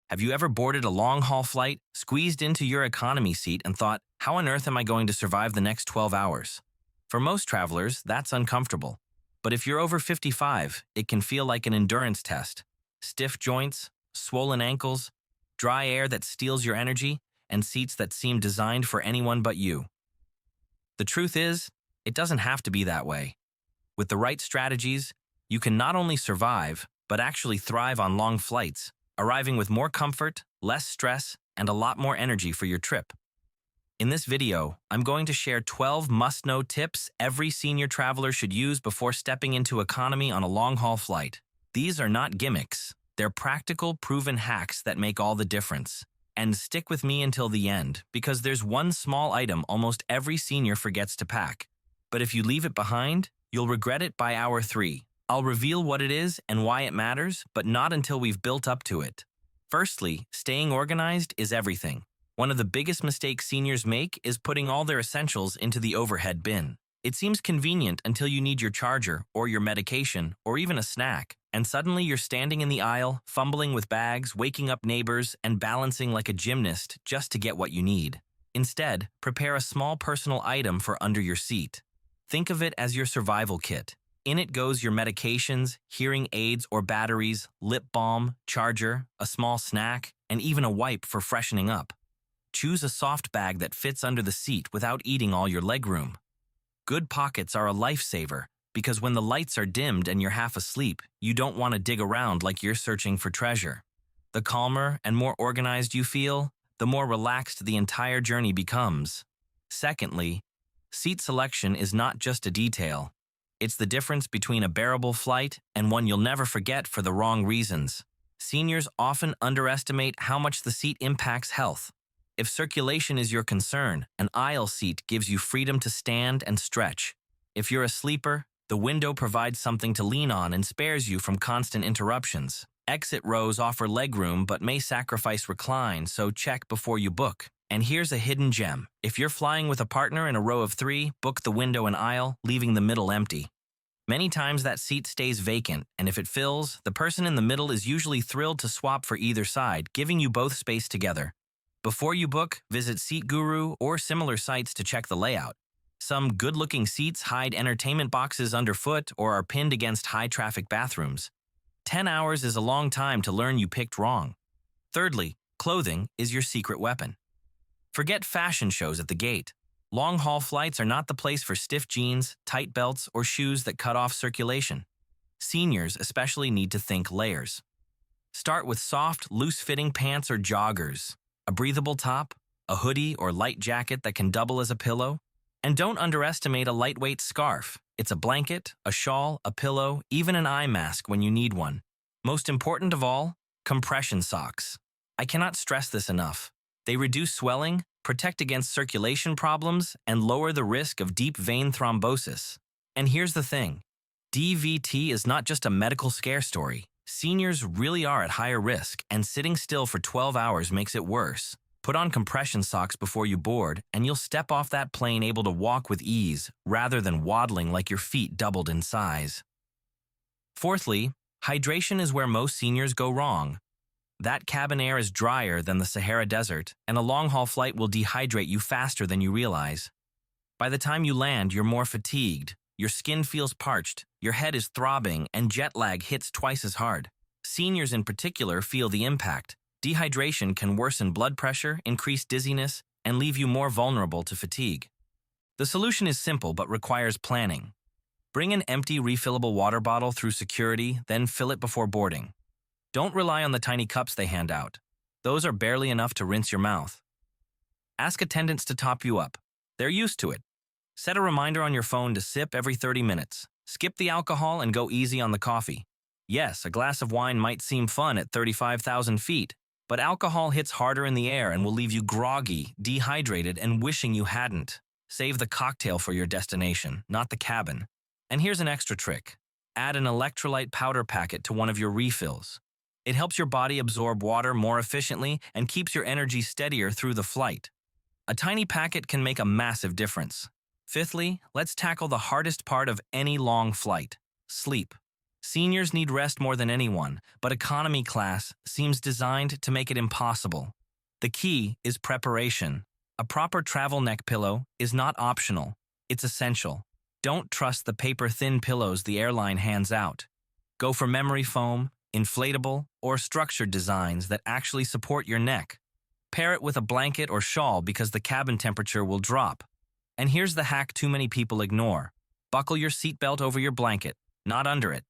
Have you ever boarded a long-haul flight, squeezed into your economy seat, and thought, how on earth am I going to survive the next 12 hours? For most travelers, that's uncomfortable. But if you're over 55, it can feel like an endurance test. Stiff joints, swollen ankles, dry air that steals your energy, and seats that seem designed for anyone but you. The truth is, it doesn't have to be that way. With the right strategies, you can not only survive, but actually thrive on long flights, arriving with more comfort, less stress, and a lot more energy for your trip. In this video, I'm going to share 12 must-know tips every senior traveler should use before stepping into economy on a long-haul flight. These are not gimmicks. They're practical, proven hacks that make all the difference. And stick with me until the end, because there's one small item almost every senior forgets to pack. But if you leave it behind, you'll regret it by hour 3. I'll reveal what it is and why it matters, but not until we've built up to it. Firstly, staying organized is everything. One of the biggest mistakes seniors make is putting all their essentials into the overhead bin. It seems convenient until you need your charger, or your medication, or even a snack, and suddenly you're standing in the aisle, fumbling with bags, waking up neighbors, and balancing like a gymnast just to get what you need. Instead, prepare a small personal item for under your seat. Think of it as your survival kit. In it goes your medications, hearing aids or batteries, lip balm, charger, a small snack, and even a wipe for freshening up. Choose a soft bag that fits under the seat without eating all your legroom. Good pockets are a lifesaver, because when the lights are dimmed and you're half asleep, you don't want to dig around like you're searching for treasure. The calmer and more organized you feel, the more relaxed the entire journey becomes. Secondly, seat selection is not just a detail. It's the difference between a bearable flight and one you'll never forget for the wrong reasons. Seniors often underestimate how much the seat impacts health. If circulation is your concern, an aisle seat gives you freedom to stand and stretch. If you're a sleeper, the window provides something to lean on and spares you from constant interruptions. Exit rows offer legroom but may sacrifice recline, so check before you book. And here's a hidden gem. If you're flying with a partner in a row of 3, book the window and aisle, leaving the middle empty. Many times that seat stays vacant, and if it fills, the person in the middle is usually thrilled to swap for either side, giving you both space together. Before you book, visit SeatGuru or similar sites to check the layout. Some good-looking seats hide entertainment boxes underfoot or are pinned against high-traffic bathrooms. 10 hours is a long time to learn you picked wrong. Thirdly, clothing is your secret weapon. Forget fashion shows at the gate. Long-haul flights are not the place for stiff jeans, tight belts, or shoes that cut off circulation. Seniors especially need to think layers. Start with soft, loose-fitting pants or joggers, a breathable top, a hoodie or light jacket that can double as a pillow. And don't underestimate a lightweight scarf. It's a blanket, a shawl, a pillow, even an eye mask when you need one. Most important of all, compression socks. I cannot stress this enough. They reduce swelling, protect against circulation problems, and lower the risk of deep vein thrombosis. And here's the thing. DVT is not just a medical scare story. Seniors really are at higher risk, and sitting still for 12 hours makes it worse. Put on compression socks before you board, and you'll step off that plane able to walk with ease, rather than waddling like your feet doubled in size. Fourthly, hydration is where most seniors go wrong. That cabin air is drier than the Sahara Desert, and a long-haul flight will dehydrate you faster than you realize. By the time you land, you're more fatigued, your skin feels parched, your head is throbbing, and jet lag hits twice as hard. Seniors in particular feel the impact. Dehydration can worsen blood pressure, increase dizziness, and leave you more vulnerable to fatigue. The solution is simple but requires planning. Bring an empty refillable water bottle through security, then fill it before boarding. Don't rely on the tiny cups they hand out. Those are barely enough to rinse your mouth. Ask attendants to top you up. They're used to it. Set a reminder on your phone to sip every 30 minutes. Skip the alcohol and go easy on the coffee. Yes, a glass of wine might seem fun at 35,000 feet, but alcohol hits harder in the air and will leave you groggy, dehydrated, and wishing you hadn't. Save the cocktail for your destination, not the cabin. And here's an extra trick. Add an electrolyte powder packet to one of your refills. It helps your body absorb water more efficiently and keeps your energy steadier through the flight. A tiny packet can make a massive difference. Fifthly, let's tackle the hardest part of any long flight: sleep. Seniors need rest more than anyone, but economy class seems designed to make it impossible. The key is preparation. A proper travel neck pillow is not optional, it's essential. Don't trust the paper-thin pillows the airline hands out. Go for memory foam, inflatable, or structured designs that actually support your neck. Pair it with a blanket or shawl because the cabin temperature will drop. And here's the hack too many people ignore. Buckle your seatbelt over your blanket, not under it.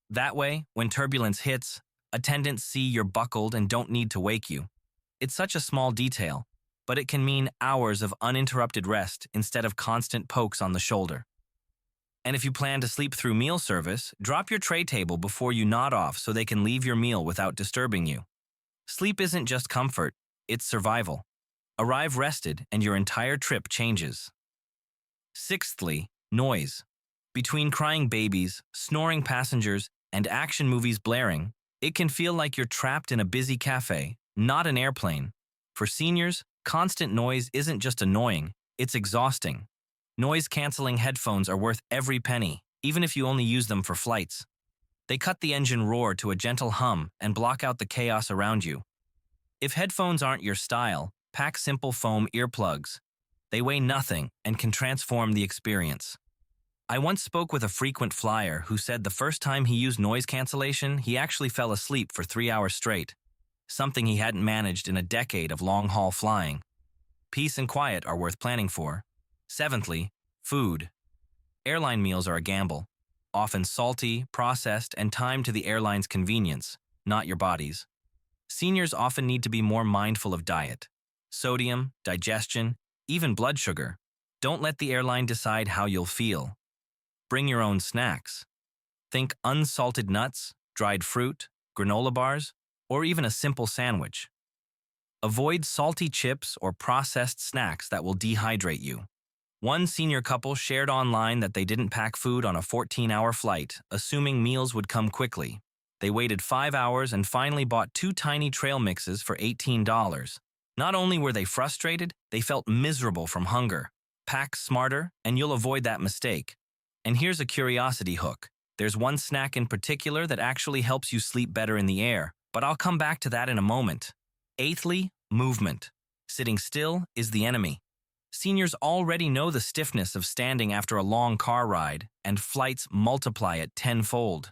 That way, when turbulence hits, attendants see you're buckled and don't need to wake you. It's such a small detail, but it can mean hours of uninterrupted rest instead of constant pokes on the shoulder. And if you plan to sleep through meal service, drop your tray table before you nod off so they can leave your meal without disturbing you. Sleep isn't just comfort, it's survival. Arrive rested and your entire trip changes. Sixthly, noise. Between crying babies, snoring passengers, and action movies blaring, it can feel like you're trapped in a busy cafe, not an airplane. For seniors, constant noise isn't just annoying, it's exhausting. Noise-canceling headphones are worth every penny, even if you only use them for flights. They cut the engine roar to a gentle hum and block out the chaos around you. If headphones aren't your style, pack simple foam earplugs. They weigh nothing and can transform the experience. I once spoke with a frequent flyer who said the first time he used noise cancellation, he actually fell asleep for 3 hours straight, something he hadn't managed in a decade of long-haul flying. Peace and quiet are worth planning for. Seventhly, food. Airline meals are a gamble, often salty, processed, and timed to the airline's convenience, not your body's. Seniors often need to be more mindful of diet, sodium, digestion, even blood sugar. Don't let the airline decide how you'll feel. Bring your own snacks. Think unsalted nuts, dried fruit, granola bars, or even a simple sandwich. Avoid salty chips or processed snacks that will dehydrate you. One senior couple shared online that they didn't pack food on a 14-hour flight, assuming meals would come quickly. They waited 5 hours and finally bought 2 tiny trail mixes for $18. Not only were they frustrated, they felt miserable from hunger. Pack smarter, and you'll avoid that mistake. And here's a curiosity hook. There's one snack in particular that actually helps you sleep better in the air, but I'll come back to that in a moment. Eighthly, movement. Sitting still is the enemy. Seniors already know the stiffness of standing after a long car ride, and flights multiply it tenfold.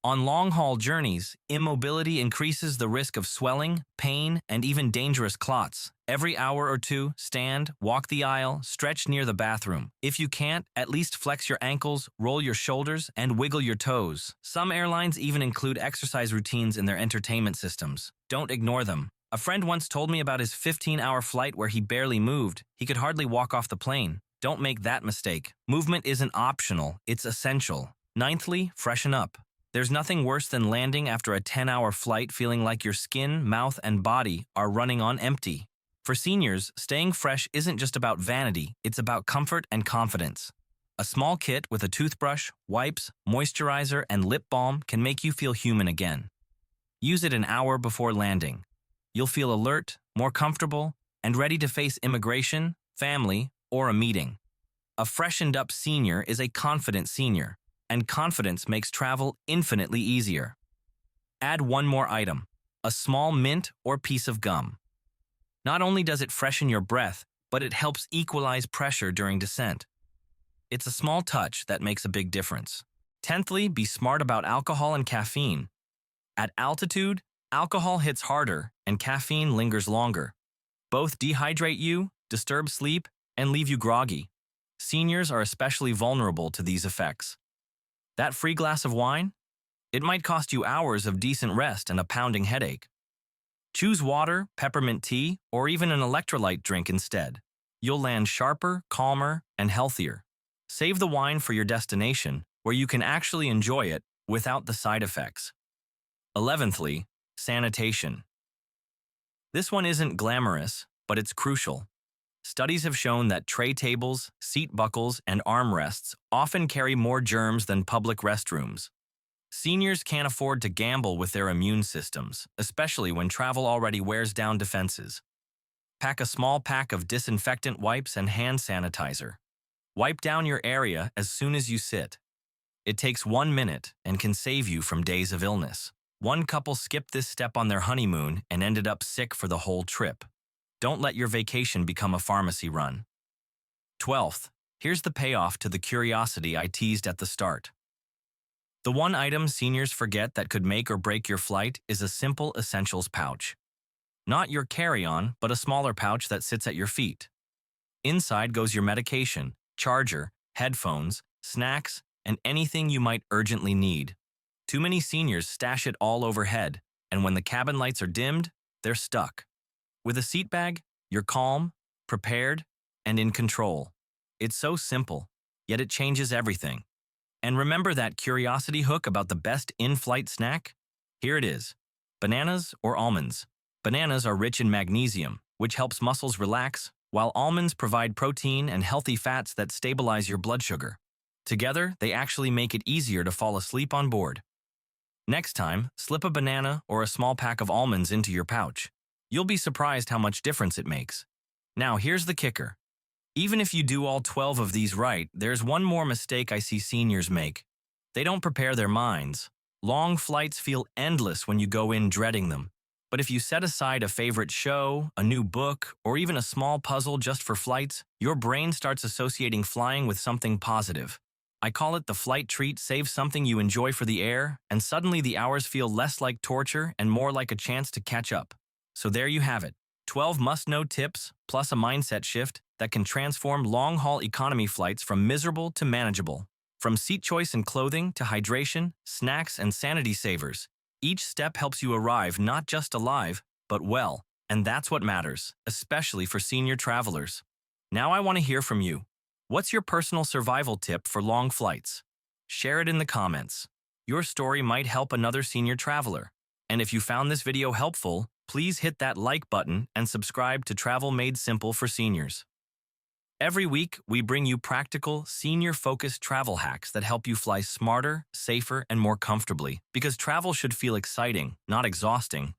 On long-haul journeys, immobility increases the risk of swelling, pain, and even dangerous clots. Every hour or two, stand, walk the aisle, stretch near the bathroom. If you can't, at least flex your ankles, roll your shoulders, and wiggle your toes. Some airlines even include exercise routines in their entertainment systems. Don't ignore them. A friend once told me about his 15-hour flight where he barely moved. He could hardly walk off the plane. Don't make that mistake. Movement isn't optional, it's essential. Ninthly, freshen up. There's nothing worse than landing after a 10-hour flight feeling like your skin, mouth, and body are running on empty. For seniors, staying fresh isn't just about vanity, it's about comfort and confidence. A small kit with a toothbrush, wipes, moisturizer, and lip balm can make you feel human again. Use it an hour before landing. You'll feel alert, more comfortable, and ready to face immigration, family, or a meeting. A freshened-up senior is a confident senior, and confidence makes travel infinitely easier. Add one more item, a small mint or piece of gum. Not only does it freshen your breath, but it helps equalize pressure during descent. It's a small touch that makes a big difference. Tenthly, be smart about alcohol and caffeine. At altitude, alcohol hits harder and caffeine lingers longer. Both dehydrate you, disturb sleep, and leave you groggy. Seniors are especially vulnerable to these effects. That free glass of wine? It might cost you hours of decent rest and a pounding headache. Choose water, peppermint tea, or even an electrolyte drink instead. You'll land sharper, calmer, and healthier. Save the wine for your destination, where you can actually enjoy it without the side effects. 11thly, sanitation. This one isn't glamorous, but it's crucial. Studies have shown that tray tables, seat buckles, and armrests often carry more germs than public restrooms. Seniors can't afford to gamble with their immune systems, especially when travel already wears down defenses. Pack a small pack of disinfectant wipes and hand sanitizer. Wipe down your area as soon as you sit. It takes 1 minute and can save you from days of illness. One couple skipped this step on their honeymoon and ended up sick for the whole trip. Don't let your vacation become a pharmacy run. 12th, here's the payoff to the curiosity I teased at the start. The one item seniors forget that could make or break your flight is a simple essentials pouch. Not your carry-on, but a smaller pouch that sits at your feet. Inside goes your medication, charger, headphones, snacks, and anything you might urgently need. Too many seniors stash it all overhead, and when the cabin lights are dimmed, they're stuck. With a seat bag, you're calm, prepared, and in control. It's so simple, yet it changes everything. And remember that curiosity hook about the best in-flight snack? Here it is. Bananas or almonds. Bananas are rich in magnesium, which helps muscles relax, while almonds provide protein and healthy fats that stabilize your blood sugar. Together, they actually make it easier to fall asleep on board. Next time, slip a banana or a small pack of almonds into your pouch. You'll be surprised how much difference it makes. Now, here's the kicker. Even if you do all 12 of these right, there's one more mistake I see seniors make. They don't prepare their minds. Long flights feel endless when you go in dreading them. But if you set aside a favorite show, a new book, or even a small puzzle just for flights, your brain starts associating flying with something positive. I call it the flight treat. Save something you enjoy for the air, and suddenly the hours feel less like torture and more like a chance to catch up. So there you have it. 12 must-know tips, plus a mindset shift that can transform long-haul economy flights from miserable to manageable. From seat choice and clothing to hydration, snacks, and sanity savers, each step helps you arrive not just alive, but well. And that's what matters, especially for senior travelers. Now I want to hear from you. What's your personal survival tip for long flights? Share it in the comments. Your story might help another senior traveler. And if you found this video helpful, please hit that like button and subscribe to Travel Made Simple for Seniors. Every week, we bring you practical, senior-focused travel hacks that help you fly smarter, safer, and more comfortably. Because travel should feel exciting, not exhausting.